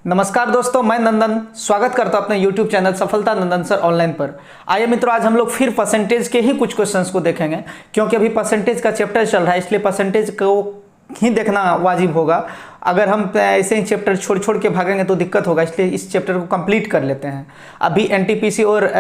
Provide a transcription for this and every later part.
नमस्कार दोस्तों, मैं नंदन स्वागत करता हूं अपने YouTube चैनल सफलता नंदन सर ऑनलाइन पर। आइए मित्रों, आज हम लोग फिर परसेंटेज के ही कुछ क्वेश्चंस को देखेंगे, क्योंकि अभी परसेंटेज का चैप्टर चल रहा है, इसलिए परसेंटेज को ही देखना वाजिब होगा। अगर हम ऐसे ही चैप्टर छोड़ छोड़ के भागेंगे तो दिक्कत होगा, इसलिए इस चैप्टर को कंप्लीट कर लेते हैं। अभी एनटीपीसी और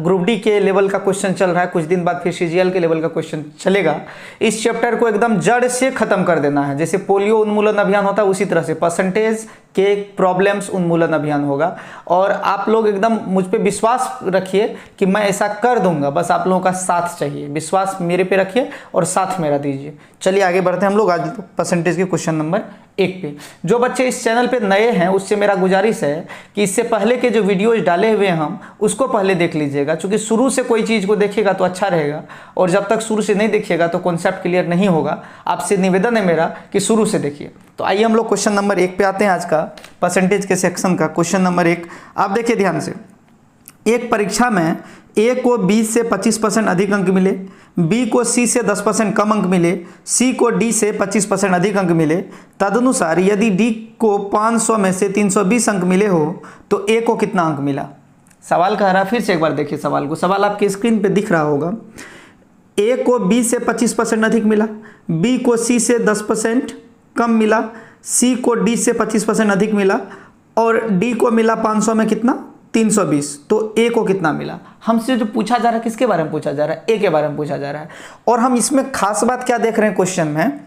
ग्रुप डी के लेवल का क्वेश्चन चल रहा है, कुछ दिन बाद फिर सीजीएल के लेवल का क्वेश्चन चलेगा। इस चैप्टर को एकदम जड़ से खत्म कर देना है। जैसे पोलियो उन्मूलन अभियान होता है, उसी तरह से परसेंटेज के प्रॉब्लम्स उन्मूलन अभियान होगा। और आप लोग एकदम मुझ पे विश्वास रखिए कि मैं ऐसा कर दूंगा, बस आप लोगों का साथ चाहिए। विश्वास मेरे पे रखिए और साथ मेरा दीजिए। चलिए आगे बढ़ते हैं हम लोग आज परसेंटेज के क्वेश्चन नंबर 1 पे। जो बच्चे इस चैनल पे नए हैं उससे मेरा गुजारिश है कि इससे पहले के जो वीडियोज डाले हुए हैं हम उसको पहले देख लीजिएगा, क्योंकि शुरू से कोई चीज़ को देखिएगा तो अच्छा रहेगा, और जब तक शुरू से नहीं देखिएगा तो कॉन्सेप्ट क्लियर नहीं होगा। आपसे निवेदन है मेरा कि शुरू से देखिए। तो आइए हम लोग क्वेश्चन नंबर 1 पे आते हैं। आज का परसेंटेज के सेक्शन का क्वेश्चन नंबर 1 आप देखिए ध्यान से। एक परीक्षा में ए को 20 से 25% अधिक अंक मिले, बी को सी से 10% कम अंक मिले, सी को डी से 25% अधिक अंक मिले। तदनुसार यदि डी को 500 में से 320 अंक मिले हो तो ए को कितना अंक मिला। सवाल कह रहा, फिर से एक बार देखिए सवाल को। सवाल आपके स्क्रीन पे दिख रहा होगा। ए को 20 से 25% अधिक मिला, बी को सी से 10% कम मिला, सी को डी से 25% अधिक मिला, और डी को मिला 500 में कितना 320। तो ए को कितना मिला। हमसे जो पूछा जा रहा है किसके बारे में पूछा जा रहा है, ए के बारे में पूछा जा रहा है। और हम इसमें खास बात क्या देख रहे हैं क्वेश्चन में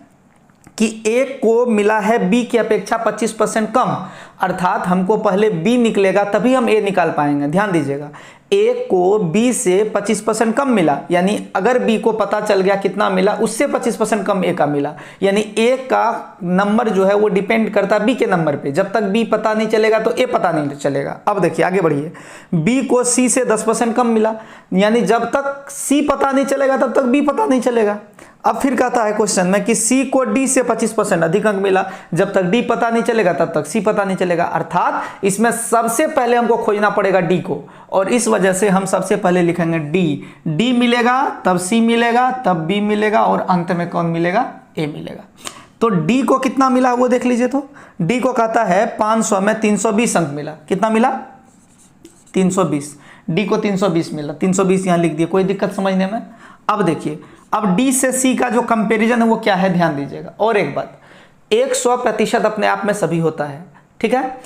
कि ए को मिला है बी की अपेक्षा 25% कम, अर्थात हमको पहले बी निकलेगा तभी हम ए निकाल पाएंगे। ध्यान दीजिएगा, ए को बी से 25% कम मिला, यानी अगर बी को पता चल गया कितना मिला, उससे 25% कम ए का मिला, यानी ए का नंबर जो है वो डिपेंड करता है बी के नंबर पे। जब तक बी पता नहीं चलेगा तो ए पता नहीं चलेगा। अब देखिए आगे बढ़िए। बी को सी से 10% कम मिला, यानी जब तक सी पता नहीं चलेगा तब तक बी पता नहीं चलेगा। अब फिर कहता है क्वेश्चन में कि सी को डी से 25% अधिक अंक मिला, जब तक डी पता नहीं चलेगा तब तक सी पता नहीं चलेगा। अर्थात इसमें सबसे पहले हमको खोजना पड़ेगा डी को, और इस वजह से हम सबसे पहले लिखेंगे डी। डी मिलेगा तब सी मिलेगा, तब बी मिलेगा, और अंत में कौन मिलेगा, ए मिलेगा। तो डी को कितना मिला वो देख लीजिए। तो डी को कहता है 500 में 320 अंक मिला। कितना मिला 320। डी को 320 मिला, 320 यहां लिख दिए, कोई दिक्कत समझने में। अब देखिए, अब डी से सी का जो कंपैरिजन है वो क्या है, ध्यान दीजिएगा। और एक बात, 100% अपने आप में सभी होता है, ठीक है,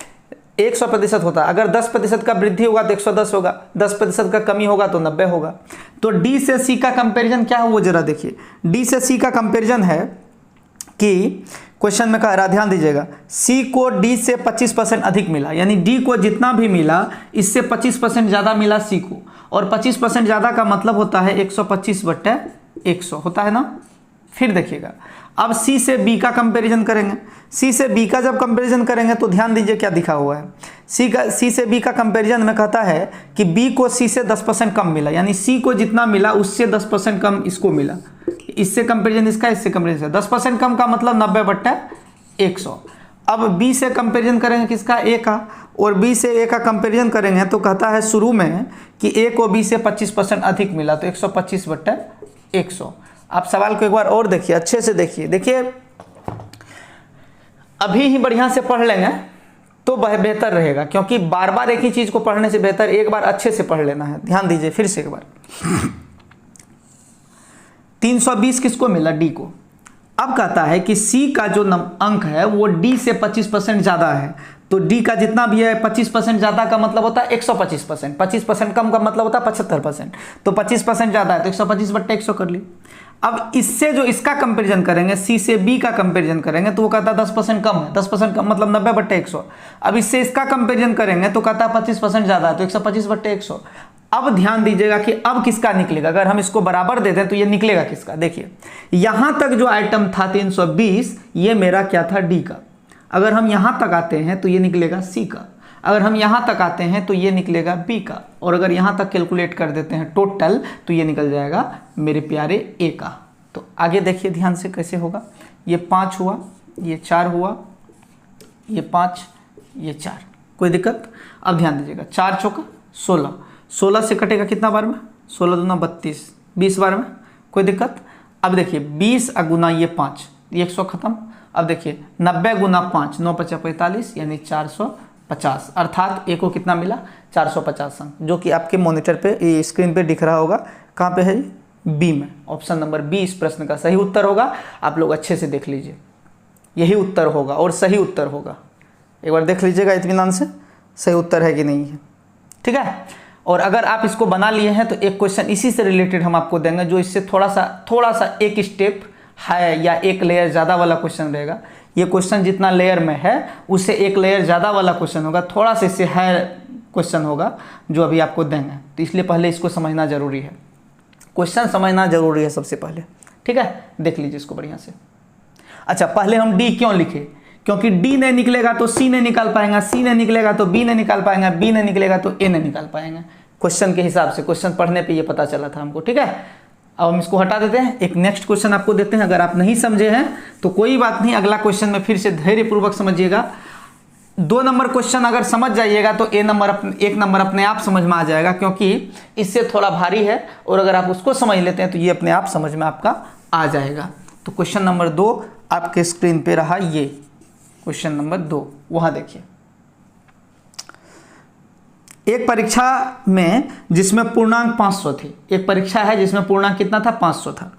100% होता है। अगर 10% का वृद्धि होगा तो 110 होगा, 10% का कमी होगा तो 90 होगा। तो डी से सी का कंपैरिजन क्या है वो जरा देखिए। डी से सी का कंपैरिजन है कि क्वेश्चन में कह रहा, ध्यान दीजिएगा, सी को डी से 25% अधिक मिला, यानी डी को जितना भी मिला इससे 25% ज्यादा मिला सी को, और 25% ज्यादा का मतलब होता है 125/100 होता है ना। फिर देखिएगा, अब सी से बी का कंपैरिजन करेंगे। सी से बी का जब कंपैरिजन करेंगे तो ध्यान दीजिए क्या दिखा हुआ है। सी से बी का कंपैरिजन में कहता है कि बी को सी से 10% कम मिला, यानी सी को जितना मिला उससे 10% कम इसको मिला। इससे कंपैरिजन इसका, इससे कंपैरिजन 10% कम का मतलब 90/100। अब बी से कंपैरिजन करेंगे किसका, ए का, और बी से ए का कंपैरिजन करेंगे तो कहता है शुरू में कि ए को बी से 25% अधिक मिला, तो 125/100। आप सवाल को एक बार और देखिए, अच्छे से देखिए। देखिए अभी ही बढ़िया से पढ़ लेंगे तो बेहतर रहेगा, क्योंकि बार बार एक ही चीज को पढ़ने से बेहतर एक बार अच्छे से पढ़ लेना है। ध्यान दीजिए फिर से एक बार। 320 किसको मिला, डी को। अब कहता है कि सी का जो अंक है वो डी से 25% ज्यादा है, तो डी का जितना भी है 25% ज्यादा का मतलब होता है 125%, 25% कम का मतलब होता है 75%, तो 25% ज्यादा है तो 125/100 कर ली। अब इससे जो इसका कंपैरिजन करेंगे, सी से बी का कंपैरिजन करेंगे तो वो कहता है 10% कम है, 10% कम मतलब 90/100। अब इससे इसका कंपैरिजन करेंगे तो कहता है 25% ज्यादा है तो 125/100। अब ध्यान दीजिएगा कि अब किसका निकलेगा। अगर हम इसको बराबर दे दें तो ये निकलेगा किसका। देखिए यहां तक जो आइटम था 320, ये मेरा क्या था, डी का। अगर हम यहां तक आते हैं तो ये निकलेगा सी का, अगर हम यहां तक आते हैं तो ये निकलेगा बी का, और अगर यहां तक कैलकुलेट कर देते हैं टोटल तो ये निकल जाएगा मेरे प्यारे ए का। तो आगे देखिए ध्यान से कैसे होगा। ये 5 हुआ, ये 4 हुआ, ये 5, ये 4, कोई दिक्कत। अब ध्यान दीजिएगा, 4 चौका 16, 16 से कटेगा कितना बार में, 16 दूना 32, 20 बार में, कोई दिक्कत। अब देखिए 20 गुना ये 5, ये 100 खत्म। अब देखिए 90 गुना 5, 9 × 5 = 45, यानी 50, अर्थात ए को कितना मिला 450 अंक, जो कि आपके मॉनिटर पे स्क्रीन पे दिख रहा होगा। कहाँ पे है? बी में। ऑप्शन नंबर बी इस प्रश्न का सही उत्तर होगा। आप लोग अच्छे से देख लीजिए, यही उत्तर होगा और सही उत्तर होगा। एक बार देख लीजिएगा इत्मीनान से, सही उत्तर है कि नहीं है, ठीक है। और अगर आप इसको बना लिए हैं तो एक क्वेश्चन इसी से रिलेटेड हम आपको देंगे, जो इससे थोड़ा सा एक स्टेप है या एक लेयर ज़्यादा वाला क्वेश्चन रहेगा। ये क्वेश्चन जितना लेयर में है उससे एक लेयर ज़्यादा वाला क्वेश्चन होगा, थोड़ा सा इससे हायर क्वेश्चन होगा जो अभी आपको देंगे। तो इसलिए पहले इसको समझना जरूरी है, क्वेश्चन समझना जरूरी है सबसे पहले, ठीक है। देख लीजिए इसको बढ़िया से। अच्छा, पहले हम डी क्यों लिखे? क्योंकि डी नहीं निकलेगा तो सी नहीं निकाल पाएंगे, सी नहीं निकलेगा तो बी नहीं निकाल पाएंगे, बी नहीं निकलेगा तो ए नहीं निकाल पाएंगे। क्वेश्चन के हिसाब से, क्वेश्चन पढ़ने पे ये पता चला था हमको, ठीक है। अब हम इसको हटा देते हैं, एक नेक्स्ट क्वेश्चन आपको देते हैं। अगर आप नहीं समझे हैं तो कोई बात नहीं, अगला क्वेश्चन में फिर से धैर्यपूर्वक समझिएगा। 2 नंबर क्वेश्चन अगर समझ जाइएगा तो एक नंबर अपने आप समझ में आ जाएगा, क्योंकि इससे थोड़ा भारी है, और अगर आप उसको समझ लेते हैं तो ये अपने आप समझ में आपका आ जाएगा। तो क्वेश्चन नंबर 2 आपके स्क्रीन पे रहा, ये क्वेश्चन नंबर 2, वहां देखिए। एक परीक्षा में जिसमें पूर्णांक 500 थे, एक परीक्षा है जिसमें पूर्णांक कितना था? 500 था।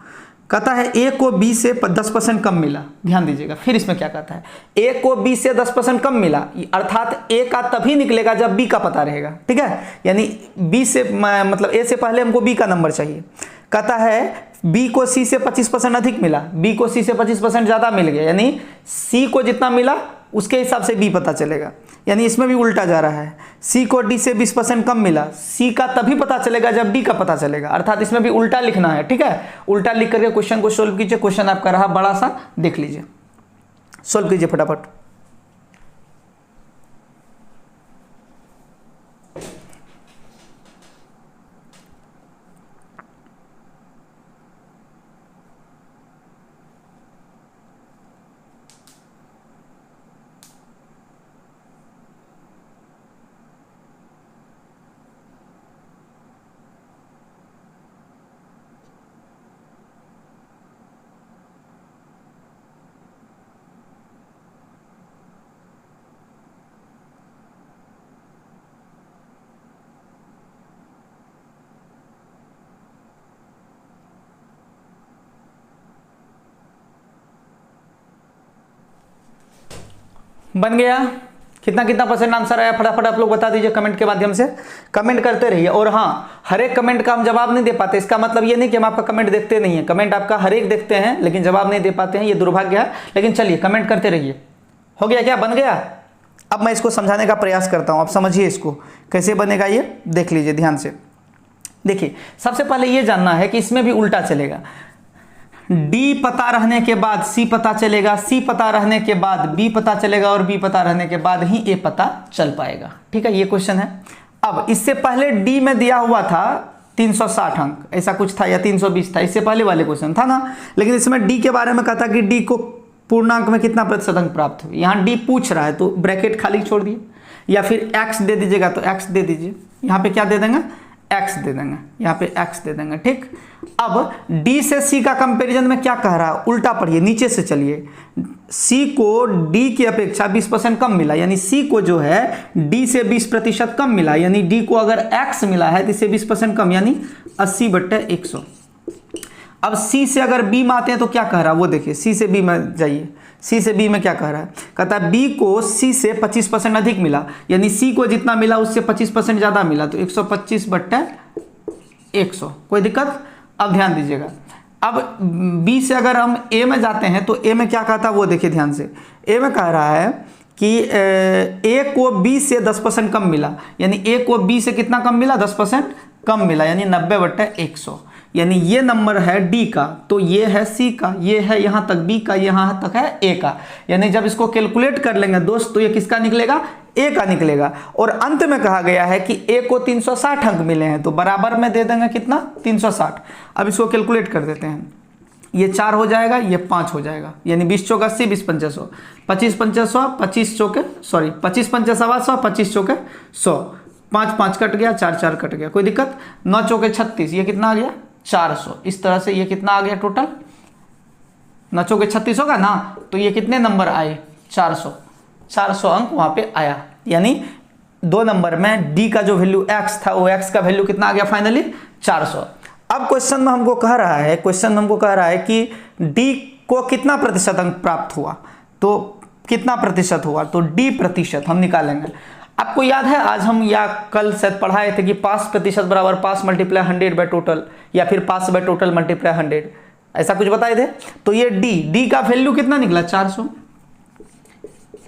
कहता है ए को बी से 10% कम मिला। ध्यान दीजिएगा, फिर इसमें क्या कहता है? ए को बी से 10% कम मिला, अर्थात ए का तभी निकलेगा जब बी का पता रहेगा, ठीक है। यानी बी से मतलब ए से पहले हमको बी का नंबर चाहिए। कहता है बी को सी से 25% अधिक मिला, बी को सी से 25% ज़्यादा मिल गया, यानी सी को जितना मिला उसके हिसाब से बी पता चलेगा। यानी इसमें भी उल्टा जा रहा है, सी को डी से 20% कम मिला, सी का तभी पता चलेगा जब डी का पता चलेगा, अर्थात इसमें भी उल्टा लिखना है, ठीक है। उल्टा लिख करके क्वेश्चन को सोल्व कीजिए। क्वेश्चन आपका रहा बड़ा सा, देख लीजिए, सोल्व कीजिए फटाफट। बन गया? कितना परसेंट आंसर आया फटाफट आप लोग बता दीजिए कमेंट के माध्यम से, कमेंट करते रहिए। और हाँ, हर एक कमेंट का हम जवाब नहीं दे पाते, इसका मतलब ये नहीं कि हम आपका कमेंट देखते नहीं है, कमेंट आपका हर एक देखते हैं लेकिन जवाब नहीं दे पाते हैं, ये दुर्भाग्य है। लेकिन चलिए कमेंट करते रहिए। हो गया क्या? बन गया? अब मैं इसको समझाने का प्रयास करता हूँ, आप समझिए इसको कैसे बनेगा, ये देख लीजिए ध्यान से। देखिए, सबसे पहले ये जानना है कि इसमें भी उल्टा चलेगा। डी पता रहने के बाद सी पता चलेगा, सी पता रहने के बाद बी पता चलेगा, और बी पता रहने के बाद ही ए पता चल पाएगा, ठीक है। ये क्वेश्चन है। अब इससे पहले डी में दिया हुआ था 360 अंक, ऐसा कुछ था, या 320 था, इससे पहले वाले क्वेश्चन था ना। लेकिन इसमें डी के बारे में कहा था कि डी को पूर्णांक में कितना प्रतिशत अंक प्राप्त हुए। यहाँ डी पूछ रहा है तो ब्रैकेट खाली छोड़ दिए, या फिर एक्स दे दीजिएगा तो एक्स दे दीजिए। यहाँ पे क्या दे देंगे? एक्स दे देंगे, यहाँ पे एक्स दे देंगे, ठीक। अब डी से सी का कंपैरिजन में क्या कह रहा है? उल्टा पढ़िए, नीचे से चलिए। सी को डी की अपेक्षा 20% कम मिला, यानी सी को जो है डी से 20% कम मिला, यानी डी को अगर एक्स मिला है तो इससे 20% कम, यानी 80/100। अब सी से अगर बी में आते हैं तो क्या कह रहा है वो देखिए। सी से बी में जाइए, सी से बी में क्या कह रहा है? कहता है बी को सी से 25% अधिक मिला, यानी सी को जितना मिला उससे 25% ज़्यादा मिला, तो 125/100। कोई दिक्कत? अब ध्यान दीजिएगा। अब बी से अगर हम ए में जाते हैं तो ए में क्या कहता है वो देखिए ध्यान से। ए में कह रहा है कि ए को बी से 10% कम मिला, यानी ए को बी से कितना कम मिला? 10% कम मिला, यानी 90/100। यानी ये नंबर है डी का, तो ये है सी का, ये है यहाँ तक बी का, यहाँ तक है ए का। यानी जब इसको कैलकुलेट कर लेंगे दोस्त तो ये किसका निकलेगा? ए का निकलेगा। और अंत में कहा गया है कि ए को 360 अंक मिले हैं, तो बराबर में दे देंगे कितना? 360। अब इसको कैलकुलेट कर देते हैं, ये 4 हो जाएगा, ये 5 हो जाएगा, यानी 20 चौका 80, 20 पंचे 100, 25 पंचे 100, 25 चौके 25 पंचे 100, 25 चौके 100, 5 5 कट गया, 4 4 कट गया, कोई दिक्कत? 9 चौके 36, ये कितना आ गया? 400। इस तरह से ये कितना आ गया टोटल? 9 चौके 36 होगा ना, तो ये कितने नंबर आए? 400 अंक वहां पे आया, यानी 2 नंबर में डी का जो वैल्यू x था वो x का वैल्यू कितना आ गया फाइनली 400। अब क्वेश्चन में हमको कह रहा है कि डी को कितना प्रतिशत अंक प्राप्त हुआ, तो कितना प्रतिशत हुआ, तो डी प्रतिशत हम निकालेंगे। आपको याद है आज हम या कल शायद पढ़ाए थे कि पास प्रतिशत बराबर पास मल्टीप्लाई 100 बाय टोटल, या फिर पास बाय टोटल मल्टीप्लाई 100, ऐसा कुछ बताए थे। तो ये डी का वैल्यू कितना निकला 400,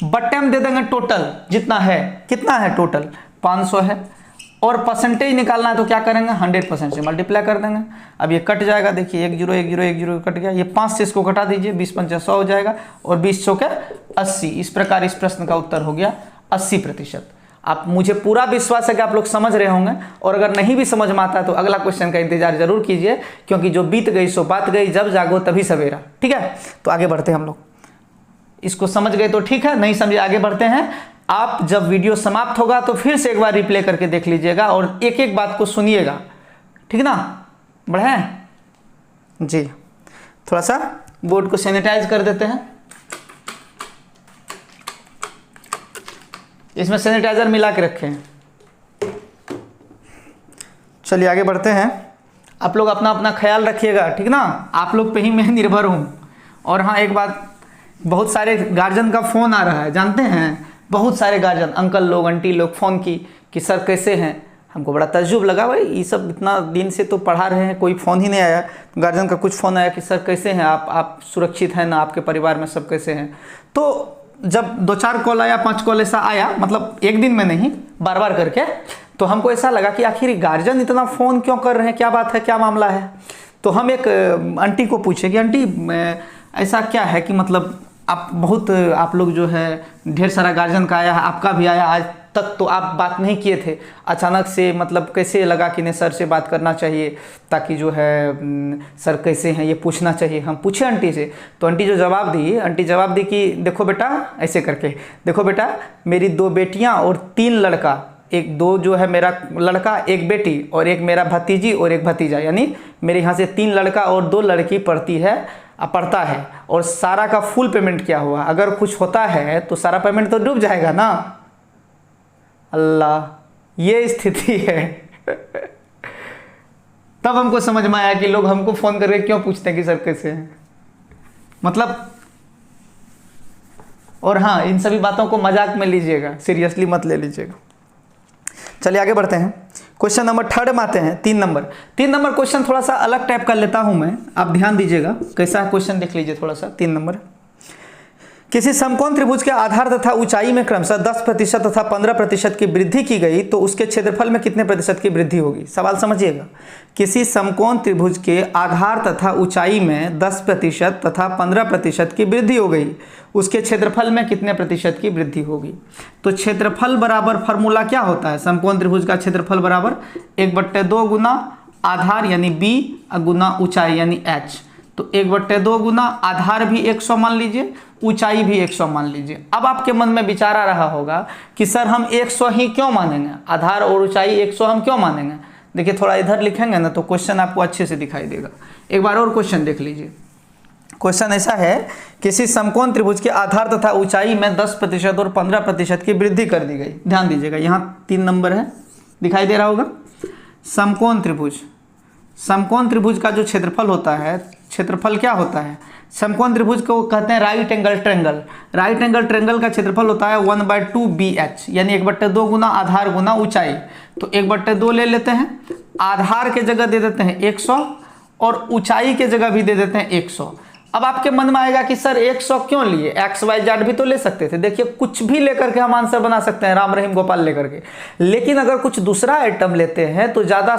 बट्टे हम दे देंगे टोटल जितना है, कितना है टोटल 500 है, और परसेंटेज निकालना है तो क्या करेंगे 100% से मल्टीप्लाई कर देंगे। अब ये कट जाएगा, देखिए 1 0 1 0 1 0 कट गया, ये 5 से इसको कटा दीजिए, 20 5 100 हो जाएगा, और 20 100 के 80। इस प्रकार इस प्रश्न का उत्तर हो गया 80%। आप, मुझे पूरा विश्वास है कि आप लोग समझ रहे होंगे, और अगर नहीं भी समझ में आता तो अगला क्वेश्चन का इंतजार जरूर कीजिए, क्योंकि जो बीत गई सो बात गई, जब जागो तभी सवेरा। ठीक है, तो आगे बढ़ते हैं हम लोग। इसको समझ गए तो ठीक है, नहीं समझे आगे बढ़ते हैं। आप जब वीडियो समाप्त होगा तो फिर से एक बार रिप्ले करके देख लीजिएगा और एक एक बात को सुनिएगा, ठीक ना। बढ़े जी, थोड़ा सा बोर्ड को सैनिटाइज कर देते हैं, इसमें सैनिटाइजर मिला के रखे हैं। चलिए आगे बढ़ते हैं। आप लोग अपना अपना ख्याल रखिएगा, ठीक ना, आप लोग पे ही मैं निर्भर हूँ। और हाँ, एक बात, बहुत सारे गार्जियन का फ़ोन आ रहा है, जानते हैं, बहुत सारे गार्जियन, अंकल लोग आंटी लोग फ़ोन की कि सर कैसे हैं। हमको बड़ा तज्जुब लगा, भाई ये सब इतना दिन से तो पढ़ा रहे हैं, कोई फ़ोन ही नहीं आया। गार्जियन का कुछ फ़ोन आया कि सर कैसे हैं आप सुरक्षित हैं ना, आपके परिवार में सब कैसे हैं। तो जब 2-4 कॉल आया, 5 कॉल ऐसा आया, मतलब एक दिन में नहीं, बार बार करके, तो हमको ऐसा लगा कि आखिर गार्जियन इतना फ़ोन क्यों कर रहे हैं, क्या बात है, क्या मामला है। तो हम एक आंटी को पूछे कि आंटी ऐसा क्या है कि मतलब आप लोग जो है ढेर सारा गार्जियन का आया है, आपका भी आया, आज तक तो आप बात नहीं किए थे, अचानक से मतलब कैसे लगा कि नहीं सर से बात करना चाहिए, ताकि जो है सर कैसे हैं ये पूछना चाहिए। हम पूछे आंटी से, तो आंटी जवाब दी कि देखो बेटा, ऐसे करके, देखो बेटा, मेरी 2 बेटियां और 3 लड़का, 2 जो है मेरा लड़का, 1 बेटी, और 1 मेरा भतीजी और 1 भतीजा, यानी मेरे यहाँ से 3 लड़का और 2 लड़की पढ़ता है, और सारा का फुल पेमेंट किया हुआ। अगर कुछ होता है तो सारा पेमेंट तो डूब जाएगा ना। अल्लाह, ये स्थिति है। तब हमको समझ में आया कि लोग हमको फोन करके क्यों पूछते हैं कि सर कैसे हैं, मतलब। और हाँ, इन सभी बातों को मजाक में लीजिएगा, सीरियसली मत ले लीजिएगा। चलिए आगे बढ़ते हैं। क्वेश्चन नंबर 3 में आते हैं। 3 नंबर क्वेश्चन थोड़ा सा अलग टाइप का लेता हूं मैं, आप ध्यान दीजिएगा कैसा है क्वेश्चन, देख लीजिए थोड़ा सा। 3 नंबर, किसी समकोण त्रिभुज के आधार तथा ऊंचाई में क्रमशः 10% तथा 15% की वृद्धि की गई तो उसके क्षेत्रफल में कितने प्रतिशत की वृद्धि होगी। सवाल समझिएगा, किसी समकोण त्रिभुज के आधार तथा ऊंचाई में 10% तथा 15% की वृद्धि हो गई, उसके क्षेत्रफल में कितने प्रतिशत की वृद्धि होगी। तो क्षेत्रफल बराबर फॉर्मूला क्या होता है, समकोण त्रिभुज का क्षेत्रफल बराबर 1/2 गुना आधार यानी b गुना ऊंचाई यानी h। तो 1/2 गुना आधार भी 100 मान लीजिए, ऊंचाई भी 100 मान लीजिए। अब आपके मन में विचार आ रहा होगा कि सर हम 100 ही क्यों मानेंगे, आधार और ऊंचाई 100 हम क्यों मानेंगे। देखिए थोड़ा इधर लिखेंगे ना तो क्वेश्चन आपको अच्छे से दिखाई देगा। एक बार और क्वेश्चन देख लीजिए। क्वेश्चन ऐसा है, किसी समकोण त्रिभुज के आधार तथा ऊंचाई में 10% और 15% की वृद्धि कर दी गई। ध्यान दीजिएगा, यहाँ 3 नंबर है, दिखाई दे रहा होगा। समकोण त्रिभुज का जो क्षेत्रफल होता है, क्षेत्रफल क्या होता है, समकोण त्रिभुज को कहते हैं right angle triangle. Right angle triangle का क्षेत्रफल होता है 1/2 BH, यानी 1/2 गुना आधार गुना ऊंचाई। तो 1/2 ले लेते हैं, आधार के जगह दे देते हैं 100 और ऊंचाई के जगह भी दे देते हैं 100। अब आपके मन में आएगा कि सर 100 क्यों लिए, XYZ भी तो ले सकते थे। देखिए कुछ भी लेकर के हम आंसर बना सकते हैं, राम रहीम गोपाल लेकर के, लेकिन अगर कुछ दूसरा आइटम लेते हैं तो ज़्यादा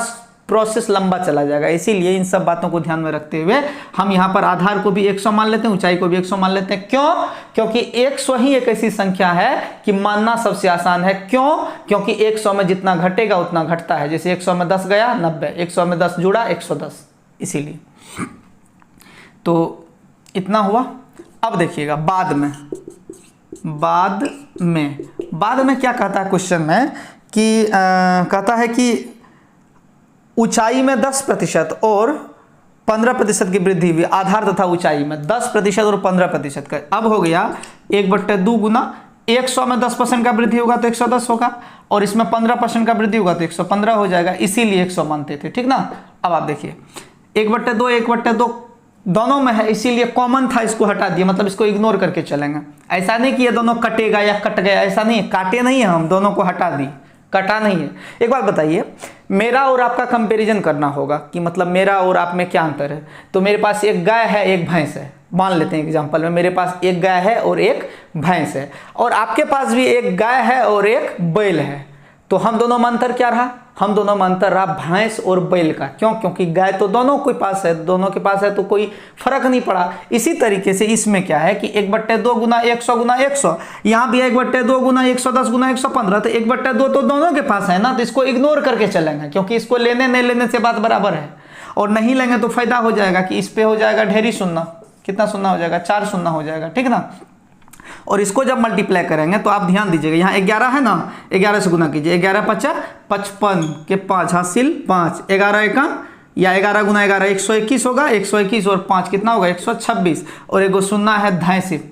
प्रोसेस लंबा चला जाएगा। इसीलिए इन सब बातों को ध्यान में रखते हुए हम यहाँ पर आधार को भी 100 मान लेते हैं, ऊंचाई को भी 100 मान लेते हैं। क्यों? क्योंकि 100 ही एक ऐसी संख्या है कि मानना सबसे आसान है। क्यों? क्योंकि 100 में जितना घटेगा उतना घटता है। जैसे 100 में 10 गया 90, 100 में 10 जुड़ा 110, इसीलिए। तो इतना हुआ। अब देखिएगा बाद में क्या कहता है क्वेश्चन में कि कहता है कि ऊंचाई में 10% और 15% की वृद्धि हुई, आधार तथा ऊंचाई में 10% और 15% का। अब हो गया 1/2 गुना 100 में 10% का वृद्धि होगा तो 110 होगा, और इसमें 15% का वृद्धि होगा तो 115 हो जाएगा, इसीलिए 100 मानते थे, ठीक ना। अब आप देखिए 1/2 1/2 दोनों में है, इसीलिए कॉमन था, इसको हटा दिया, मतलब इसको इग्नोर करके चलेंगे। ऐसा नहीं कि ये दोनों कटेगा या कट गया, ऐसा नहीं, काटे नहीं है, हम दोनों को हटा दी, कटा नहीं है। एक बात बताइए, मेरा और आपका कंपैरिजन करना होगा कि मतलब मेरा और आप में क्या अंतर है। तो मेरे पास एक गाय है एक भैंस है, मान लेते हैं एग्जांपल में, मेरे पास एक गाय है और एक भैंस है, और आपके पास भी एक गाय है और एक बैल है। तो हम दोनों में अंतर क्या रहा, हम दोनों में अंतर रहा भैंस और बैल का। क्यों? क्योंकि गाय तो दोनों के पास है, दोनों के पास है तो कोई फर्क नहीं पड़ा। इसी तरीके से इसमें क्या है कि 1/2 गुना 100 गुना 100, यहाँ भी 1/2 गुना 110 गुना 115, तो 1/2 तो दोनों के पास है ना, तो इसको इग्नोर करके चलेंगे, क्योंकि इसको लेने नहीं लेने से बात बराबर है, और नहीं लेंगे तो फायदा हो जाएगा कि इस पे हो जाएगा ढेरी शून्य, कितना शून्य हो जाएगा, 4 शून्य हो जाएगा, ठीक ना। और इसको जब मल्टीप्लाई करेंगे तो आप ध्यान दीजिएगा, यहाँ 11 है ना, 11 से गुना कीजिए, 11 5 55 के 5 हासिल 5, 11 1 या 11 गुना 11 121 होगा, 121 और 5 कितना होगा 126, और एगो शून्य है धाई सिर्फ,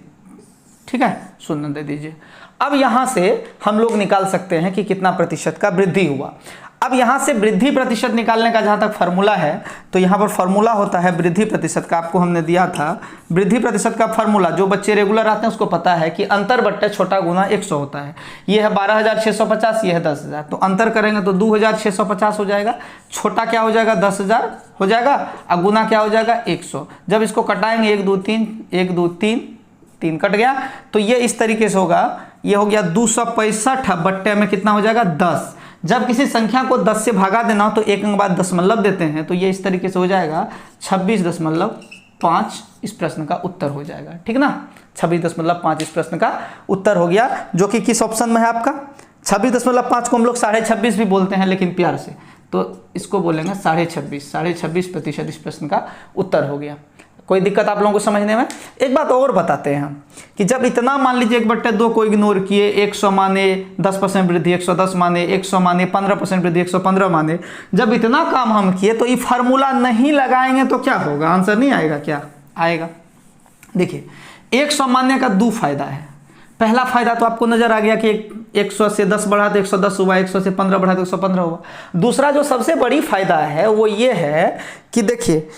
ठीक है, शून्य दे दीजिए। अब यहाँ से हम लोग निकाल सकते हैं कि कितना प्रतिशत का वृद्धि हुआ। अब यहाँ से वृद्धि प्रतिशत निकालने का जहाँ तक फार्मूला है, तो यहाँ पर फार्मूला होता है वृद्धि प्रतिशत का, आपको हमने दिया था वृद्धि प्रतिशत का फार्मूला, जो बच्चे रेगुलर आते हैं उसको पता है कि अंतर बट्टे छोटा गुना 100 होता है। ये है 12,650, ये है 10,000, तो अंतर करेंगे तो 2,650 हो जाएगा, छोटा क्या हो जाएगा 10,000 हो जाएगा, और गुना क्या हो जाएगा 100। जब इसको कटाएंगे 1 2 3 1 2 3 3 कट गया, तो ये इस तरीके से होगा, ये हो गया 265 बट्टे में कितना हो जाएगा 10। जब किसी संख्या को 10 से भागा देना हो तो एक अंक बाद दशमलव देते हैं, तो ये इस तरीके से हो जाएगा 26.5 इस प्रश्न का उत्तर हो जाएगा, ठीक ना। 26.5 इस प्रश्न का उत्तर हो गया, जो कि किस ऑप्शन में है आपका। 26.5 को हम लोग 26.5 भी बोलते हैं लेकिन प्यार से, तो इसको बोलेंगे 26.5% इस प्रश्न का उत्तर हो गया। कोई दिक्कत आप लोगों को समझने में। एक बात और बताते हैं हम कि जब इतना मान लीजिए 1/2 को इग्नोर किए, 100 माने 10% वृद्धि 110 माने, 100 माने 15% वृद्धि 115 माने, जब इतना काम हम किए तो ये फार्मूला नहीं लगाएंगे तो क्या होगा, आंसर नहीं आएगा, क्या आएगा। देखिए 100 मानने का 2 फायदा है। पहला फायदा तो आपको नजर आ गया कि 100 से 10 बढ़ा तो 110 हुआ, 100 से 15 बढ़ा तो 115 हुआ। दूसरा जो सबसे बड़ी फायदा है वो ये है कि देखिए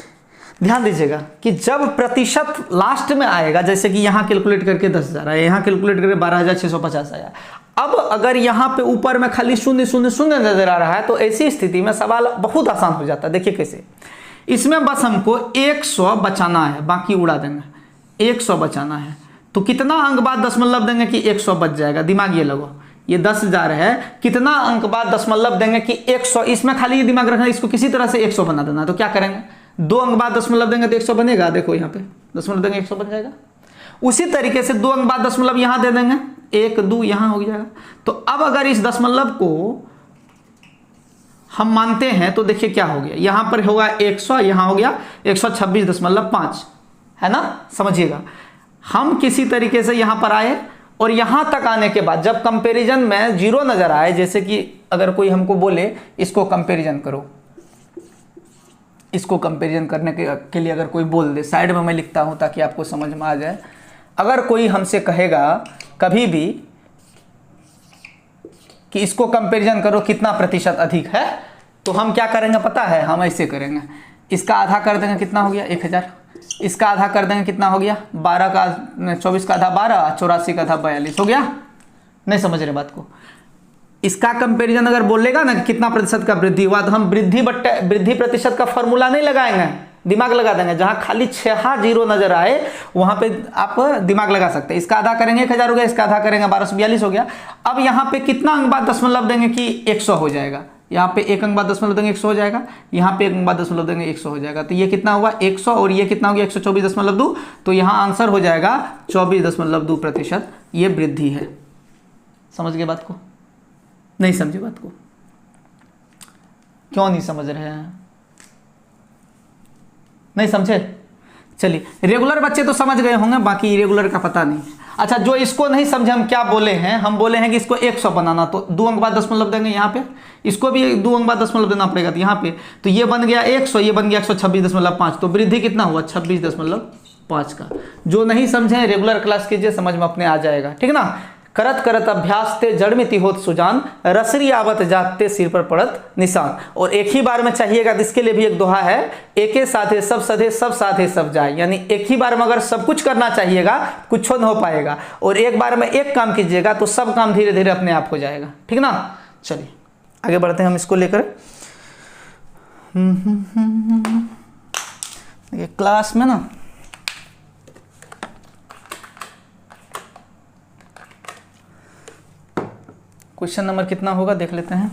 ध्यान दीजिएगा कि जब प्रतिशत लास्ट में आएगा, जैसे कि यहाँ कैलकुलेट करके 10,000 आया, यहाँ कैलकुलेट करके 12,650 आया, अब अगर यहाँ पे ऊपर में खाली 0 0 0 नजर आ रहा है तो ऐसी स्थिति में सवाल बहुत आसान हो जाता है। देखिए कैसे, इसमें बस हमको 100 बचाना है, बाकी उड़ा देंगे। 100 बचाना है तो कितना अंक बाद दशमलव देंगे कि 100 बच जाएगा। दिमाग ये लगो, ये 10,000 है, कितना अंक बाद दशमलव देंगे कि 100, इसमें खाली ये दिमाग रखना, इसको किसी तरह से 100 बना देना। तो क्या करेंगे, 2 अंक बाद दशमलव देंगे तो 100 बनेगा, देखो यहाँ पे दशमलव देंगे 100 बन जाएगा। उसी तरीके से 2 अंक बाद दशमलव यहाँ दे देंगे, 1 2 यहाँ हो जाएगा। तो अब अगर इस दशमलव को हम मानते हैं तो देखिए क्या हो गया, यहाँ पर होगा 100, यहाँ हो गया 126.5, है ना। समझिएगा, हम किसी तरीके से यहाँ पर आए और यहाँ तक आने के बाद जब कंपैरिजन में 0 नजर आए, जैसे कि अगर कोई हमको बोले इसको कंपैरिजन करो, इसको कंपैरिजन करने के लिए अगर कोई बोल दे, साइड में मैं लिखता हूँ ताकि आपको समझ में आ जाए। अगर कोई हमसे कहेगा कभी भी कि इसको कंपैरिजन करो कितना प्रतिशत अधिक है, तो हम क्या करेंगे पता है, हम ऐसे करेंगे, इसका आधा कर देंगे, कितना हो गया 1000, इसका आधा कर देंगे, कितना हो गया 24 का आधा 12, 84 का आधा 42 हो गया। नहीं समझ रहे बात को। इसका कंपैरिजन अगर बोलेगा ना कि कितना प्रतिशत का वृद्धि हुआ, तो हम वृद्धि प्रतिशत का फॉर्मूला नहीं लगाएंगे, दिमाग लगा देंगे। जहां खाली 6 0 नजर आए वहां पे आप दिमाग लगा सकते हैं। इसका आधा करेंगे 1000 हो गया, इसका आधा करेंगे 1242 हो गया। अब यहाँ पे कितना अंक बाद दशमलव देंगे कि 100 हो जाएगा, यहाँ पे 1 अंक बाद दशमलव देंगे 100 हो जाएगा, यहाँ पे 1 अंक बाद दशमलव देंगे 100 हो जाएगा। तो ये कितना हुआ 100 और ये कितना हो गया 124.2, तो यहाँ आंसर हो जाएगा 24.2%। ये वृद्धि है। समझ गए बात को? नहीं समझे बात को? क्यों नहीं समझ रहे हैं? नहीं समझे? चलिए, रेगुलर बच्चे तो समझ गए होंगे, बाकी इरेगुलर का पता नहीं। अच्छा, जो इसको नहीं समझे हम क्या बोले हैं, हम बोले हैं कि इसको 100 बनाना, तो 2 अंक बाद दशमलव देंगे यहाँ पे, इसको भी 2 अंक बाद दशमलव देना पड़ेगा, तो यहाँ पे तो ये बन गया 100, ये बन गया 126.5, तो वृद्धि कितना हुआ 26.5 का। जो नहीं समझे रेगुलर क्लास कीजिए, समझ में अपने आ जाएगा, ठीक ना। करत करत अभ्यास ते जड़मिति होत सुजान, रसरी आवत जाते सिर पर पड़त निशान। और एक ही बार में चाहिएगा तो इसके लिए भी एक दोहा है, एके साथे सब सधे सब साथे सब जाए, यानी एक ही बार में अगर सब कुछ करना चाहिएगा कुछ नहीं हो पाएगा, और एक बार में एक काम कीजिएगा तो सब काम धीरे धीरे अपने आप हो जाएगा। ठीक ना, चलिए आगे बढ़ते हैं हम इसको लेकर। क्लास में ना क्वेश्चन नंबर कितना होगा देख लेते हैं।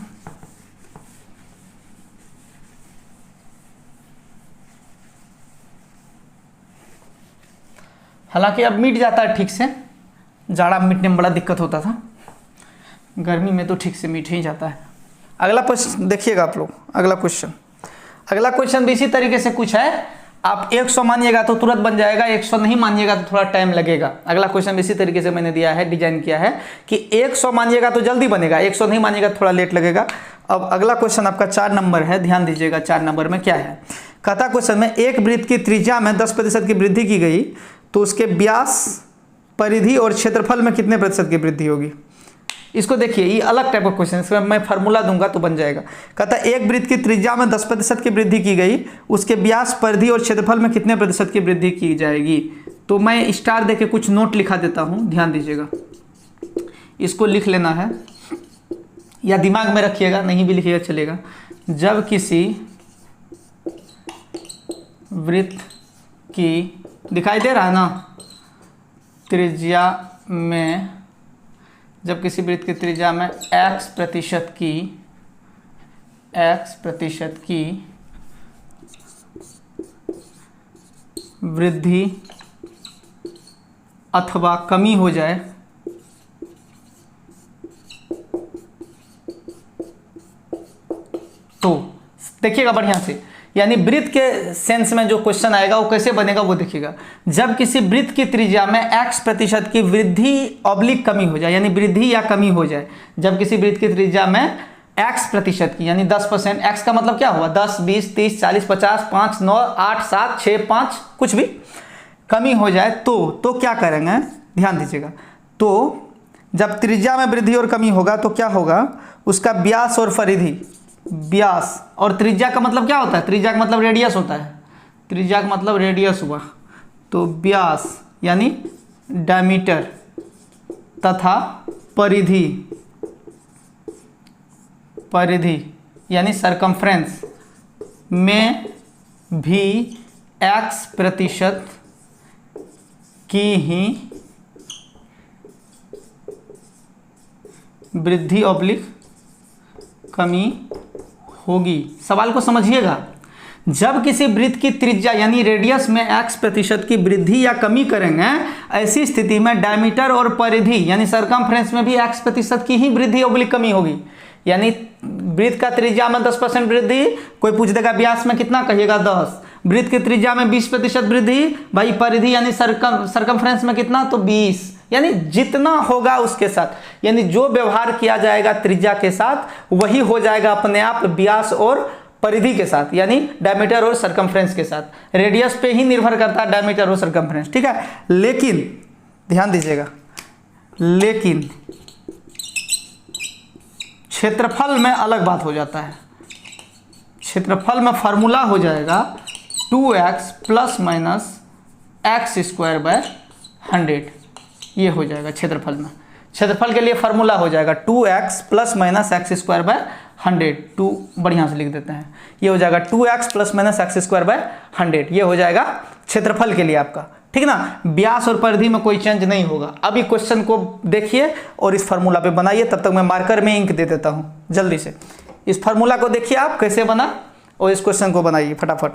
हालांकि अब मिट जाता है ठीक से, जाड़ा मिटने में बड़ा दिक्कत होता था, गर्मी में तो ठीक से मिट ही जाता है। अगला क्वेश्चन देखिएगा आप लोग, अगला क्वेश्चन भी इसी तरीके से कुछ है। आप 100 मानिएगा तो तुरंत बन जाएगा, 100 नहीं मानिएगा तो थोड़ा टाइम लगेगा। अगला क्वेश्चन भी इसी तरीके से मैंने दिया है, डिजाइन किया है कि 100 मानिएगा तो जल्दी बनेगा, 100 नहीं मानिएगा तो थोड़ा लेट लगेगा। अब अगला क्वेश्चन आपका 4 नंबर है, ध्यान दीजिएगा 4 नंबर में क्या है। कहता क्वेश्चन में एक वृत्त की त्रिज्या में 10% की वृद्धि की गई तो उसके व्यास, परिधि और क्षेत्रफल में कितने प्रतिशत की वृद्धि होगी। इसको देखिए, ये अलग टाइप का क्वेश्चन है, इसमें मैं फार्मूला दूंगा तो बन जाएगा। कहता है एक वृत्त की त्रिज्या में 10% की वृद्धि की गई, उसके व्यास, परिधि और क्षेत्रफल में कितने प्रतिशत की वृद्धि की जाएगी। तो मैं स्टार देके कुछ नोट लिखा देता हूं, ध्यान दीजिएगा, इसको लिख लेना है या दिमाग में रखिएगा, नहीं भी लिखिएगा चलेगा। जब किसी वृत्त की, दिखाई दे रहा है ना, त्रिज्या में, जब किसी वृत्त की त्रिज्या में x प्रतिशत की वृद्धि अथवा कमी हो जाए तो देखिएगा बढ़िया से, यानी वृत्त के सेंस में जो क्वेश्चन आएगा वो कैसे बनेगा वो देखिएगा। जब किसी वृत्त की त्रिज्या में x प्रतिशत की वृद्धि ऑब्लिक कमी हो जाए, यानी वृद्धि या कमी हो जाए, जब किसी वृत्त की त्रिज्या में x प्रतिशत की यानी 10%, x का मतलब क्या हुआ 10, 20, 30, 40, 50, 5, 9, 8, 7, 6, 5 कुछ भी कमी हो जाए तो क्या करेंगे, ध्यान दीजिएगा। तो जब त्रिज्या में वृद्धि और कमी होगा तो क्या होगा, उसका व्यास और परिधि, व्यास और त्रिज्या का मतलब क्या होता है, त्रिज्या का मतलब रेडियस होता है, त्रिज्या का मतलब रेडियस हुआ, तो व्यास यानी डायमीटर तथा परिधि यानी सरकमफ्रेंस में भी x प्रतिशत की ही वृद्धि ऑब्लिक कमी होगी। सवाल को समझिएगा, जब किसी वृत्त की त्रिज्या यानी रेडियस में x प्रतिशत की वृद्धि या कमी करेंगे, ऐसी स्थिति में डायमीटर और परिधि यानी सरकमफ्रेंस में भी x प्रतिशत की ही वृद्धि ऑब्लिक कमी होगी। यानी वृत्त का त्रिज्या में 10% वृद्धि, कोई पूछ देगा व्यास में कितना, कहिएगा 10, वृत्त की त्रिज्या में 20% वृद्धि, भाई परिधि यानी सरकमफ्रेंस में कितना, तो 20, यानी जितना होगा उसके साथ, यानी जो व्यवहार किया जाएगा त्रिज्या के साथ वही हो जाएगा अपने आप व्यास और परिधि के साथ, यानी डायमीटर और सरकमफ्रेंस के साथ। रेडियस पे ही निर्भर करता है डायमीटर और सरकमफ्रेंस, ठीक है। लेकिन ध्यान दीजिएगा, लेकिन क्षेत्रफल में अलग बात हो जाता है। क्षेत्रफल में फॉर्मूला हो जाएगा 2x plus minus x square by 100, ये हो जाएगा क्षेत्रफल में। क्षेत्रफल के लिए फार्मूला हो जाएगा 2x plus minus x square by 100, 2 बढ़िया से लिख देते हैं, ये हो जाएगा 2x plus minus x square by 100, ये हो जाएगा क्षेत्रफल के लिए आपका, ठीक ना। व्यास और परिधि में कोई चेंज नहीं होगा। अभी क्वेश्चन को देखिए और इस फार्मूला पे बनाइए, तब तक मैं मार्कर में इंक दे देता हूँ जल्दी से। इस फार्मूला को देखिए आप कैसे बना और इस क्वेश्चन को बनाइए फटाफट।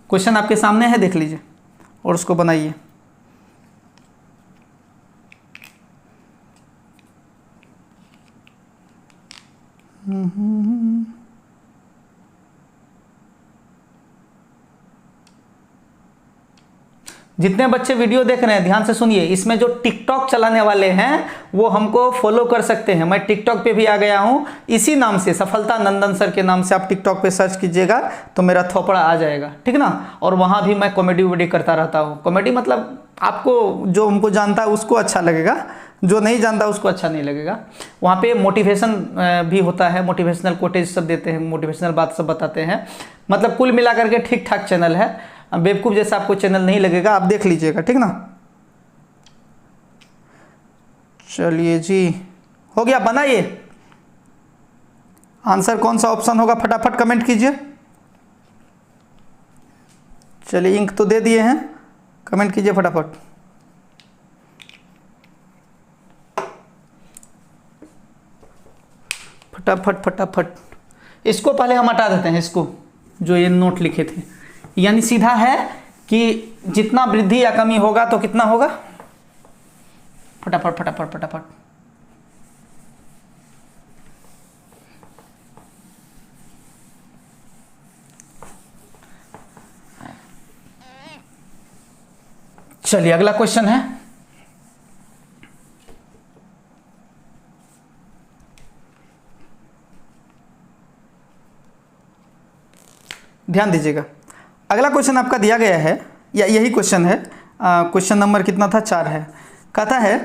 क्वेश्चन आपके सामने है, देख लीजिए और उसको बनाइए। जितने बच्चे वीडियो देख रहे हैं ध्यान से सुनिए, इसमें जो टिकटॉक चलाने वाले हैं वो हमको फॉलो कर सकते हैं। मैं टिकटॉक पे भी आ गया हूँ, इसी नाम से सफलता नंदन सर के नाम से आप टिकटॉक पे सर्च कीजिएगा तो मेरा थोपड़ा आ जाएगा, ठीक ना। और वहाँ भी मैं कॉमेडी वॉमेडी करता रहता हूँ। कॉमेडी मतलब आपको जो हमको जानता है उसको अच्छा लगेगा, जो नहीं जानता उसको अच्छा नहीं लगेगा। वहाँ पे मोटिवेशन भी होता है, मोटिवेशनल कोटेज सब देते हैं, मोटिवेशनल बात सब बताते हैं। मतलब कुल मिला करके ठीक ठाक चैनल है, बेवकूफ़ जैसा आपको चैनल नहीं लगेगा, आप देख लीजिएगा, ठीक ना। चलिए जी, हो गया, बनाइए। आंसर कौन सा ऑप्शन होगा फटाफट कमेंट कीजिए। चलिए इंक तो दे दिए हैं, कमेंट कीजिए फटाफट। फटाफट फटाफट। इसको पहले हम हटा देते हैं, इसको जो ये नोट लिखे थे। यानी सीधा है कि जितना वृद्धि या कमी होगा तो कितना होगा, फटाफट फटाफट फटाफट। चलिए अगला क्वेश्चन है, ध्यान दीजिएगा। अगला क्वेश्चन आपका दिया गया है, या यही क्वेश्चन है, क्वेश्चन नंबर कितना था, 4 है। कहता है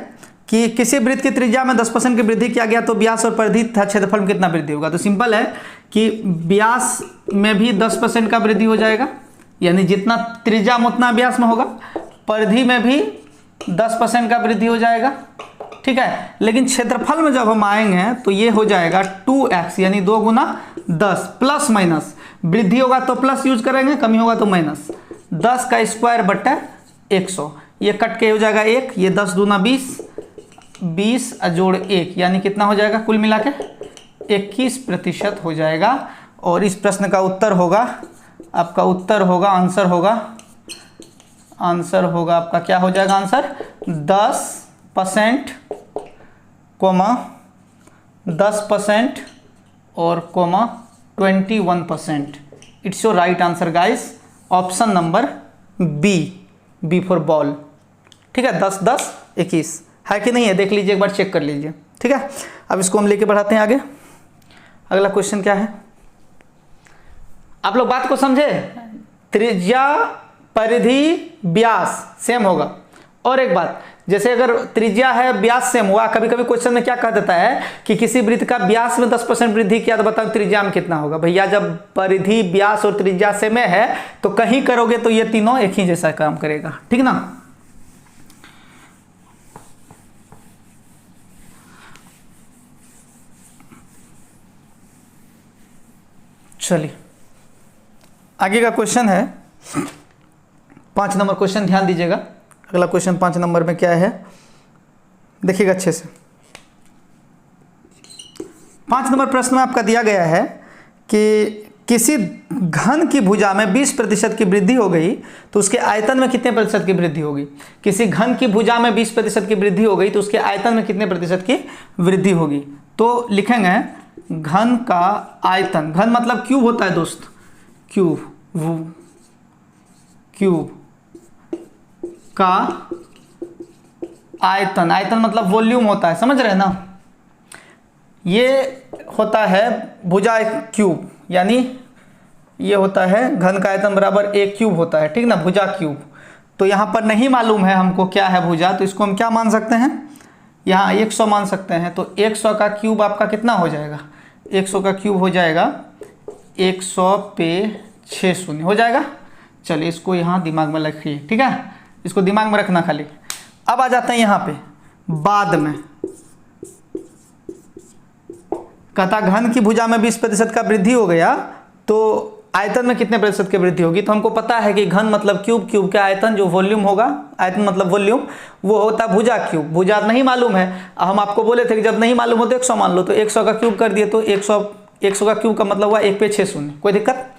कि किसी वृत्त की त्रिज्या में 10% की वृद्धि किया गया तो व्यास और परिधि तथा क्षेत्रफल में कितना वृद्धि होगा। तो सिंपल है कि व्यास में भी 10% का वृद्धि हो जाएगा, यानी जितना त्रिज्या में उतना व्यास में होगा। परिधि में भी 10% का वृद्धि हो जाएगा, ठीक है। लेकिन क्षेत्रफल में जब हम आएंगे तो ये हो जाएगा 2x, यानी 2 गुना 10 प्लस माइनस। वृद्धि होगा तो प्लस यूज करेंगे, कमी होगा तो माइनस। 10 का स्क्वायर बटा 100, ये कट के हो जाएगा 1, ये 10 दूना 20, 20 जोड़ 1 यानी कितना हो जाएगा, कुल मिला के 21% हो जाएगा। और इस प्रश्न का उत्तर होगा, आपका उत्तर होगा, आंसर होगा आपका क्या हो जाएगा, आंसर 10% कोमा 10% और comma 21%। It's your right answer guys, option number B for ball, ठीक है। 10 10 21 है कि नहीं है, देख लीजिए एक बार, चेक कर लीजिए, ठीक है। अब इसको हम लेके बढ़ाते हैं आगे। अगला क्वेश्चन क्या है, आप लोग बात को समझे। त्रिज्या परिधि व्यास सेम होगा। और एक बात, जैसे अगर त्रिज्या है व्यास सेम हुआ, कभी कभी क्वेश्चन में क्या कह देता है कि किसी वृत्त का व्यास में 10% वृद्धि किया तो बताओ त्रिज्या में कितना होगा। भैया जब परिधि व्यास और त्रिज्या सेम है तो कहीं करोगे तो ये तीनों एक ही जैसा काम करेगा, ठीक ना। चलिए आगे का क्वेश्चन है 5 नंबर क्वेश्चन, ध्यान दीजिएगा। अगला क्वेश्चन 5 नंबर में क्या है, देखिएगा अच्छे से। 5 नंबर प्रश्न में आपका दिया गया है कि किसी घन की भुजा में 20% की वृद्धि हो गई तो उसके आयतन में कितने प्रतिशत की वृद्धि होगी। किसी घन की भुजा में 20% की वृद्धि हो गई तो उसके आयतन में कितने प्रतिशत की वृद्धि होगी। तो लिखेंगे घन का आयतन, घन मतलब क्यूब होता है दोस्त, क्यूब का आयतन, आयतन मतलब वॉल्यूम होता है, समझ रहे हैं ना। ये होता है भुजा एक क्यूब, यानी ये होता है घन का आयतन बराबर एक क्यूब होता है, ठीक ना, भुजा क्यूब। तो यहाँ पर नहीं मालूम है हमको क्या है भुजा, तो इसको हम क्या मान सकते हैं, यहाँ 100 मान सकते हैं। तो 100 का क्यूब आपका कितना हो जाएगा, 100 का क्यूब हो जाएगा 100 पे 6 शून्य हो जाएगा। चलिए इसको यहाँ दिमाग में रखिए, ठीक है, इसको दिमाग में रखना खाली। अब आ जाते हैं यहाँ पे बाद में, कहता घन की भुजा में 20% का वृद्धि हो गया तो आयतन में कितने प्रतिशत की वृद्धि होगी। तो हमको पता है कि घन मतलब क्यूब, क्यूब का आयतन जो वॉल्यूम होगा, आयतन मतलब वॉल्यूम, वो होता है भुजा क्यूब। भुजा नहीं मालूम है, हम आपको बोले थे कि जब नहीं मालूम हो तो 100 मान लो, तो 100 का क्यूब कर दिए तो 100 का क्यूब का मतलब हुआ 1 पे 6 शून्य, कोई दिक्कत।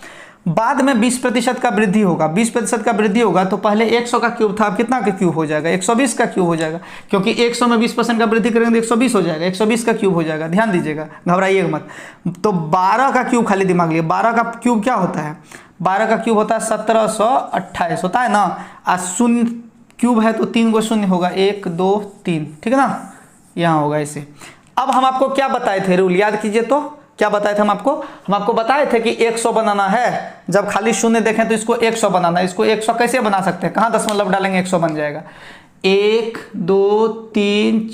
बाद में 20% का वृद्धि होगा, 20% का वृद्धि होगा तो पहले 100 का क्यूब था, अब कितना का क्यूब हो जाएगा, 120 का क्यूब हो जाएगा, क्योंकि 100 में 20% का वृद्धि करेंगे तो 120 हो जाएगा, 120 का क्यूब हो जाएगा। ध्यान दीजिएगा, घबराइएगा मत। तो 12 का क्यूब खाली दिमाग लिए, 12 का क्यूब क्या होता है, 12 का क्यूब होता है 1728 होता है ना। आज शून्य क्यूब है तो 3 को शून्य होगा, 1 2 3, ठीक है ना, यहाँ होगा ऐसे। अब हम आपको क्या बताए थे रूल, याद कीजिए तो क्या बताए थे हम आपको बताए थे कि 100 बनाना है। जब खाली शून्य देखें तो इसको 100 बनाना है। इसको 100 कैसे बना सकते हैं, कहाँ दशमलव डालेंगे 100 बन जाएगा। 1 2 3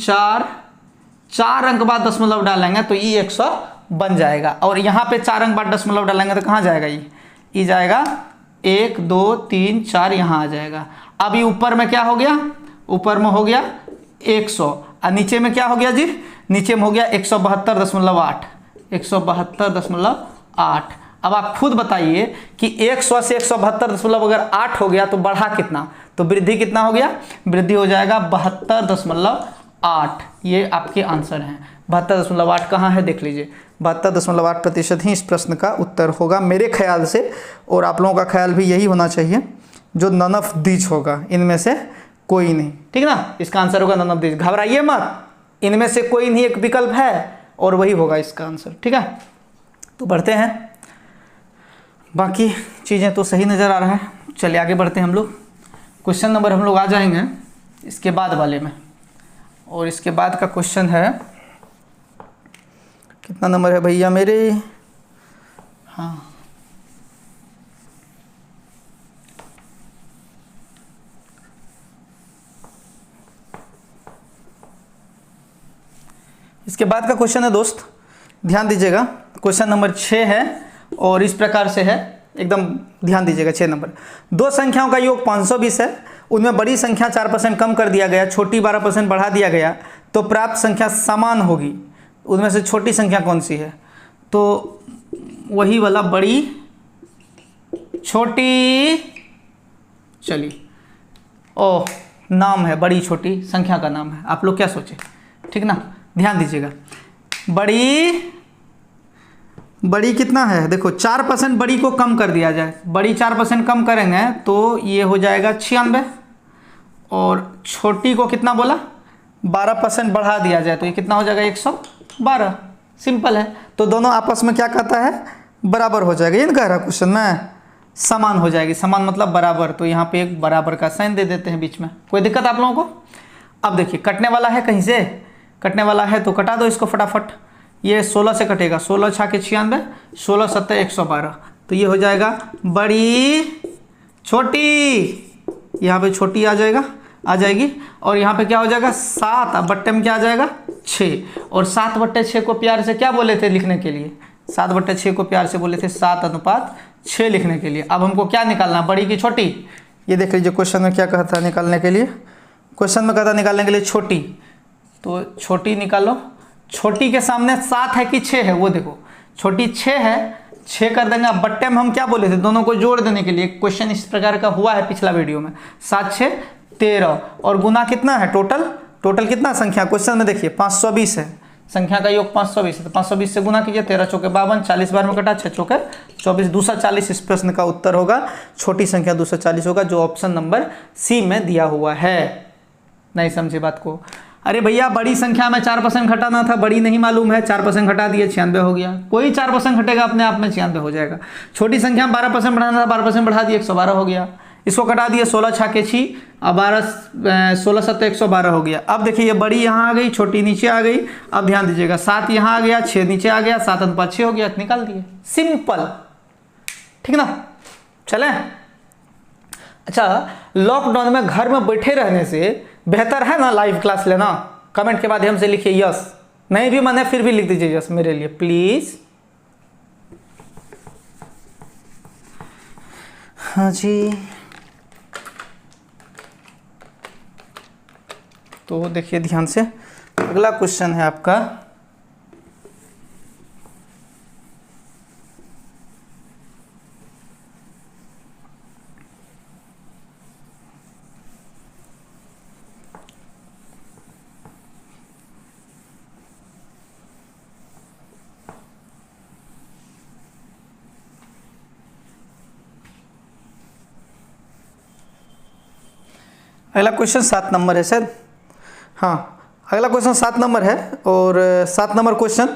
4 अंक बाद दशमलव डालेंगे तो ये 100 बन जाएगा। और यहाँ पे 4 अंक बाद दशमलव डालेंगे तो कहाँ जाएगा, ये जाएगा 1 2 3 4, यहाँ आ जाएगा। अब ये ऊपर में क्या हो गया, ऊपर में हो गया 100 और नीचे में क्या हो गया जी, नीचे में हो गया 172.8, 172.8। अब आप खुद बताइए कि 100 से 172.8 हो गया तो बढ़ा कितना, तो वृद्धि कितना हो गया, वृद्धि हो जाएगा 72.8। ये आपके आंसर हैं 72.8। कहाँ है देख लीजिए, 72.8% ही इस प्रश्न का उत्तर होगा मेरे ख्याल से, और आप लोगों का ख्याल भी यही होना चाहिए, जो नन ऑफ दीज होगा, इनमें से कोई नहीं, ठीक है ना। इसका आंसर होगा नन ऑफ दीज, घबराइए मत, इनमें से कोई नहीं एक विकल्प है और वही होगा इसका आंसर, ठीक है। तो बढ़ते हैं, बाकी चीज़ें तो सही नज़र आ रहा है। चलिए आगे बढ़ते हैं हम लोग। क्वेश्चन नंबर हम लोग आ जाएंगे इसके बाद वाले में, और इसके बाद का क्वेश्चन है, कितना नंबर है भैया मेरे, हाँ इसके बाद का क्वेश्चन है दोस्त, ध्यान दीजिएगा। क्वेश्चन नंबर 6 है और इस प्रकार से है, एकदम ध्यान दीजिएगा। 6 नंबर, दो संख्याओं का योग 520 है, उनमें बड़ी संख्या 4% कम कर दिया गया, छोटी 12% बढ़ा दिया गया, तो प्राप्त संख्या समान होगी। उनमें से छोटी संख्या कौन सी है, तो वही वाला बड़ी छोटी, चलिए ओह नाम है, बड़ी छोटी संख्या का नाम है, आप लोग क्या सोचे, ठीक ना, ध्यान दीजिएगा। बड़ी कितना है, देखो 4% बड़ी को कम कर दिया जाए, बड़ी 4% कम करेंगे तो ये हो जाएगा 96, और छोटी को कितना बोला 12% बढ़ा दिया जाए तो ये कितना हो जाएगा 112। सिंपल है, तो दोनों आपस में क्या कहता है, बराबर हो जाएगा। ये नहीं कह रहा क्वेश्चन में, समान हो जाएगी, समान मतलब बराबर, तो यहाँ पे एक बराबर का साइन दे देते हैं बीच में, कोई दिक्कत आप लोगों को। अब देखिए कटने वाला है, कहीं से कटने वाला है तो कटा दो इसको फटाफट, ये 16 से कटेगा, 16 छा के 96, 16 7 112, तो ये हो जाएगा बड़ी छोटी, यहाँ पे छोटी आ जाएगी, और यहाँ पे क्या हो जाएगा 7, अब बट्टे में क्या आ जाएगा 6, और 7/6 को प्यार से क्या बोले थे लिखने के लिए, 7/6 को प्यार से बोले थे 7:6 लिखने के लिए। अब हमको क्या निकालना, बड़ी की छोटी, ये देख लीजिए क्वेश्चन में क्या कहता है निकालने के लिए, क्वेश्चन में कहता है निकालने के लिए छोटी, तो छोटी निकालो। छोटी के सामने 7 है कि 6 है, वो देखो छोटी 6 है, 6 कर देंगे। अब बट्टे में हम क्या बोले थे, दोनों को जोड़ देने के लिए, क्वेश्चन इस प्रकार का हुआ है पिछला वीडियो में, 7 6 13, और गुना कितना है, टोटल कितना संख्या क्वेश्चन में देखिए 520 है, संख्या का योग 520 है, तो 520 से गुना कीजिए, 13 चौके 52, 40 बार में कटा, 6 चौके 24, 240 इस प्रश्न का उत्तर होगा। छोटी संख्या 240 होगा, जो ऑप्शन नंबर सी में दिया हुआ है। नहीं समझे बात को, अरे भैया बड़ी संख्या में 4% घटाना था, बड़ी नहीं मालूम है, 4% घटा दिए 96 हो गया, कोई 4% घटेगा अपने आप में 96 हो जाएगा। छोटी संख्या में 12% बढ़ाना था, 12% बढ़ा दिए 112 हो गया, इसको कटा दिए 16 छा के 6, अब 16 7 112 हो गया। अब देखिए ये बड़ी यहाँ आ गई, छोटी नीचे आ गई, अब ध्यान दीजिएगा 7 यहाँ आ गया, 6 नीचे आ गया, 7:6 हो गया, निकाल दिए, सिंपल, ठीक ना। चलें, अच्छा लॉकडाउन में घर में बैठे रहने से बेहतर है ना लाइव क्लास लेना, कमेंट के माध्यम से लिखिए यस, नहीं भी मन है फिर भी लिख दीजिए यस मेरे लिए प्लीज। हाँ जी, तो देखिए ध्यान से, अगला क्वेश्चन है आपका, अगला क्वेश्चन 7 नंबर है सर, हाँ अगला क्वेश्चन 7 नंबर है, और 7 नंबर क्वेश्चन,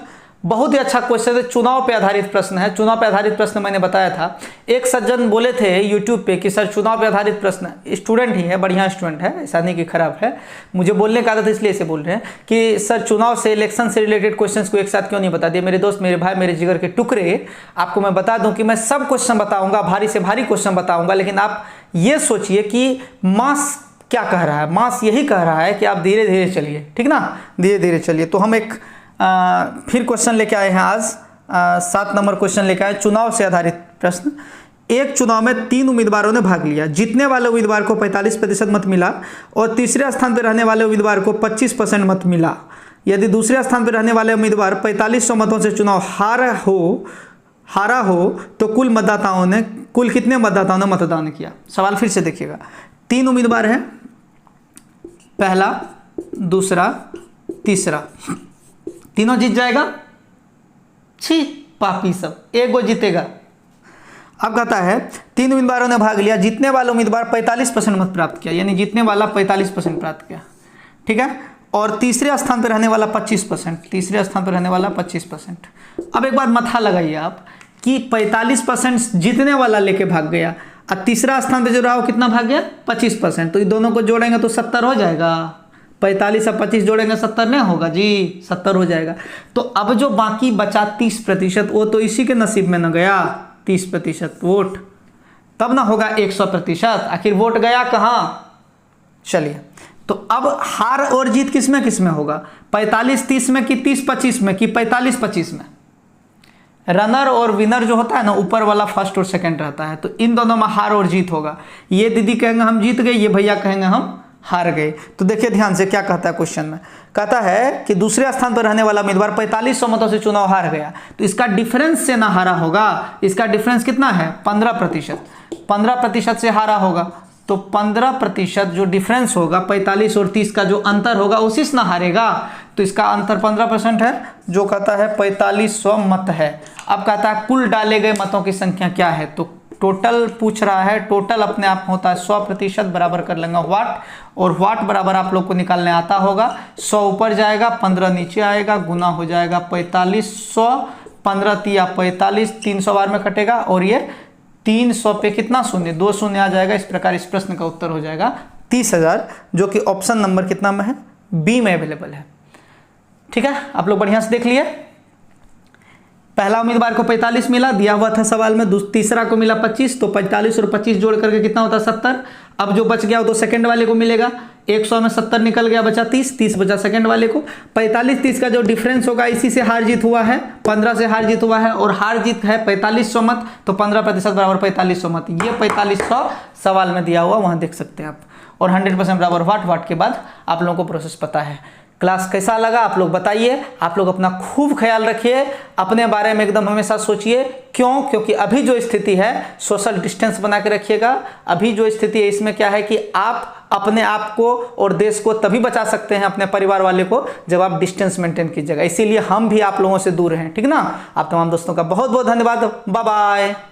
बहुत ही अच्छा क्वेश्चन है, चुनाव पे आधारित प्रश्न है। चुनाव पे आधारित प्रश्न मैंने बताया था, एक सज्जन बोले थे यूट्यूब पे कि सर चुनाव पे आधारित प्रश्न, स्टूडेंट ही है, बढ़िया स्टूडेंट है, ऐसा नहीं कि खराब है, मुझे बोलने का आदत है इसलिए इसे बोल रहे हैं कि सर चुनाव से, इलेक्शन से रिलेटेड क्वेश्चंस को एक साथ क्यों नहीं बता दिया। मेरे दोस्त, मेरे भाई, मेरे जिगर के टुकड़े, आपको मैं बता दूं कि मैं सब क्वेश्चन बताऊंगा, भारी से भारी क्वेश्चन बताऊंगा, लेकिन आप ये सोचिए कि मास क्या कह रहा है। मास यही कह रहा है कि आप धीरे धीरे चलिए, ठीक ना, धीरे धीरे चलिए। तो हम एक फिर क्वेश्चन लेके आए हैं आज, 7 नंबर क्वेश्चन लेके आए, चुनाव से आधारित प्रश्न। एक चुनाव में 3 उम्मीदवारों ने भाग लिया। जीतने वाले उम्मीदवार को 45% मत मिला और तीसरे स्थान पर रहने वाले उम्मीदवार को 25% मत मिला। यदि दूसरे स्थान पर रहने वाले उम्मीदवार 4500 मतों से चुनाव हारा हो तो कुल कितने मतदाताओं ने मतदान किया। सवाल फिर से देखिएगा, 3 उम्मीदवार हैं, पहला, दूसरा, तीसरा, तीनों जीत जाएगा? छी पापी सब, एक वो जीतेगा। अब कहता है 3 उम्मीदवारों ने भाग लिया, जीतने वाला उम्मीदवार 45% मत प्राप्त किया, यानी जीतने वाला 45% प्राप्त किया, ठीक है, और तीसरे स्थान पर रहने वाला 25%, तीसरे स्थान पर रहने वाला 25%। अब एक बार मथा लगाइए आप कि 45% जीतने वाला लेके भाग गया और तीसरा स्थान पे जो रहा वो कितना भाग गया? 25%। तो ये दोनों को जोड़ेंगे तो 70 हो जाएगा। 45 और 25 जोड़ेंगे 70 नहीं होगा जी, 70 हो जाएगा। तो अब जो बाकी बचा 30%, वो तो इसी के नसीब में न गया, 30% वोट, तब ना होगा 100%। आखिर वोट गया कहाँ? चलिए, तो अब हार और जीत किस में होगा? 45-30 में कि 30-25 में कि 45-25 में? रनर और विनर जो होता है ना, ऊपर वाला फर्स्ट और सेकंड रहता है, तो इन दोनों में हार और जीत होगा। ये दीदी कहेंगे हम जीत गए, ये भैया कहेंगे हम हार गए। तो देखिए ध्यान से क्या कहता है क्वेश्चन में, कहता है कि दूसरे स्थान पर रहने वाला उम्मीदवार 4500 मतों से चुनाव हार गया, तो इसका डिफरेंस से ना हारा होगा। इसका डिफरेंस कितना है? 15%। 15% से हारा होगा, तो 15% जो डिफरेंस होगा, 45 और 30 का जो अंतर होगा, उसी से ना हारेगा। तो इसका अंतर 15% है, जो कहता है 4500 मत है। अब कहता है कुल डाले गए मतों की संख्या क्या है, तो टोटल पूछ रहा है। टोटल अपने आप होता है 100% बराबर कर लेंगे वाट, और वाट बराबर आप लोग को निकालने आता होगा। 100 ऊपर जाएगा, 15 नीचे आएगा, गुना हो जाएगा 4500, 15 तिया 45, 300 बार में कटेगा, और ये 300 पे कितना शून्य? 2 शून्य आ जाएगा। इस प्रकार इस प्रश्न का उत्तर हो जाएगा 30,000, जो कि ऑप्शन नंबर कितना में है? बी में अवेलेबल है। ठीक है, आप लोग बढ़िया से देख लिए। पहला उम्मीदवार को 45 मिला, दिया हुआ था सवाल में। तीसरा को मिला 25, तो 45 और 25 जोड़ करके कितना होता है? 70। अब जो बच गया वो तो सेकंड वाले को मिलेगा। 100 में 70 निकल गया, बचा 30, 30 बचा सेकंड वाले को। 45-30 का जो डिफरेंस होगा, इसी से हार जीत हुआ है, 15 से हार जीत हुआ है, और हार जीत है 4500 मत, तो 15% बराबर 4500 मत। ये 4500 सवाल में दिया हुआ, वहां देख सकते हैं आप। और 100% बराबर वाट के बाद आप लोगों को प्रोसेस पता है। क्लास कैसा लगा आप लोग बताइए। आप लोग अपना खूब ख्याल रखिए, अपने बारे में एकदम हमेशा सोचिए। क्यों? क्योंकि अभी जो स्थिति है, सोशल डिस्टेंस बना के रखिएगा। अभी जो स्थिति है, इसमें क्या है कि आप अपने आप को और देश को तभी बचा सकते हैं, अपने परिवार वाले को, जब आप डिस्टेंस मेंटेन कीजिएगा। इसीलिए हम भी आप लोगों से दूर हैं, ठीक ना। आप तमाम दोस्तों का बहुत बहुत धन्यवाद। Bye bye.